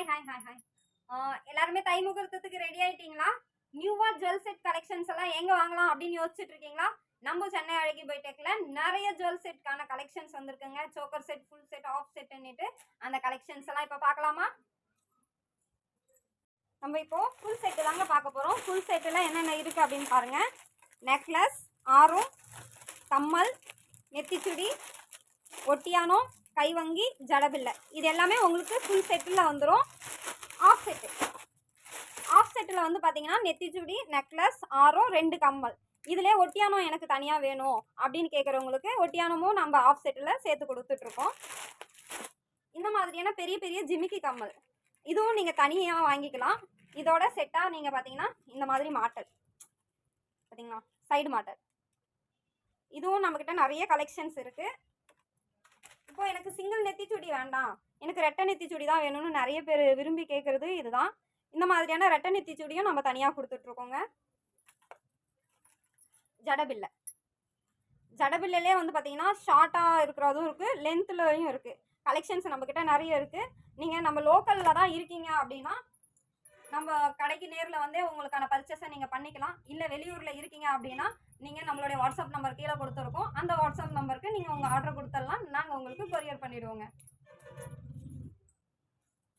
Hi hi hi hi எல்லாருமே தை முகூர்த்தத்துக்கு ready ஆயிட்டீங்களா? நியூவா ஜுவல் செட் கலெக்ஷன்ஸ் எல்லாம் எங்க வாங்கலாம் அப்படின்னு யோசிச்சுட்டு இருக்கீங்களா? நம்ம சென்னை அழகி பைடெக்ல நிறைய ஜுவல் செட்கான கலெக்ஷன்ஸ் வந்திருக்குங்க. Choker set, full set, half செட்னுட்டு அந்த கலெக்ஷன்ஸ் எல்லாம் இப்போ பார்க்கலாமா? நம்ம இப்போ ஃபுல் செட்டு தாங்க பார்க்க போறோம். ஃபுல் செட்டில் என்னென்ன இருக்கு அப்படின்னு பாருங்க. நெக்லஸ், ஆரம், கம்மல், நெத்திச்சுடி, ஒட்டியானோ, கைவங்கி, ஜடபில்லை, இது எல்லாமே உங்களுக்கு ஃபுல் செட்டில் வந்துடும். ஆஃப் செட்டில் வந்து பார்த்தீங்கன்னா நெத்திச்சுடி, நெக்லஸ், ஆரம், 2 கம்மல். இதிலே ஒட்டியானம் எனக்கு தனியாக வேணும் அப்படின்னு கேட்குறவங்களுக்கு ஒட்டியானமும் நம்ம ஆஃப் செட்டில் சேர்த்து கொடுத்துட்ருக்கோம். இந்த மாதிரியான பெரிய பெரிய ஜிமிக்கி கம்மல் இதுவும் நீங்கள் தனியாக வாங்கிக்கலாம். இதோட செட்டாக நீங்கள் பார்த்தீங்கன்னா இந்த மாதிரி மாட்டல் பார்த்தீங்களா, சைடு மாட்டல், இதுவும் நம்மக்கிட்ட நிறைய கலெக்ஷன்ஸ் இருக்குது. இப்போ எனக்கு சிங்கிள் நெத்திச்சுடி வேண்டாம், எனக்கு ரெட்டை நெத்திச்சுடி தான் வேணும்னு நிறைய பேர் விரும்பி கேட்குறது இதுதான். இந்த மாதிரியான ரெட்டை நெத்திச்சுடியும் நம்ம தனியாக கொடுத்துட்ருக்கோங்க. ஜடபில்லையே வந்து பார்த்தீங்கன்னா ஷார்ட்டாக இருக்கிறதும் இருக்குது, லென்த்துலையும் இருக்குது. கலெக்ஷன்ஸ் நம்மக்கிட்ட நிறைய இருக்குது. நீங்கள் நம்ம லோக்கலில் தான் இருக்கீங்க அப்படின்னா நம்ம கடைக்கு நேரில் வந்து உங்களுக்கான பர்ச்சேஸை நீங்கள் பண்ணிக்கலாம். இல்லை வெளியூரில் இருக்கீங்க அப்படின்னா நீங்கள் நம்மளுடைய வாட்ஸ்அப் நம்பர் கீழே கொடுத்துருக்கோம். அந்த வாட்ஸ்அப் நம்பருக்கு நீங்கள் உங்கள் ஆர்டர் கொடுத்துடலாம். நாங்கள் உங்களுக்கு கொரியர் பண்ணிவிடுவோங்க.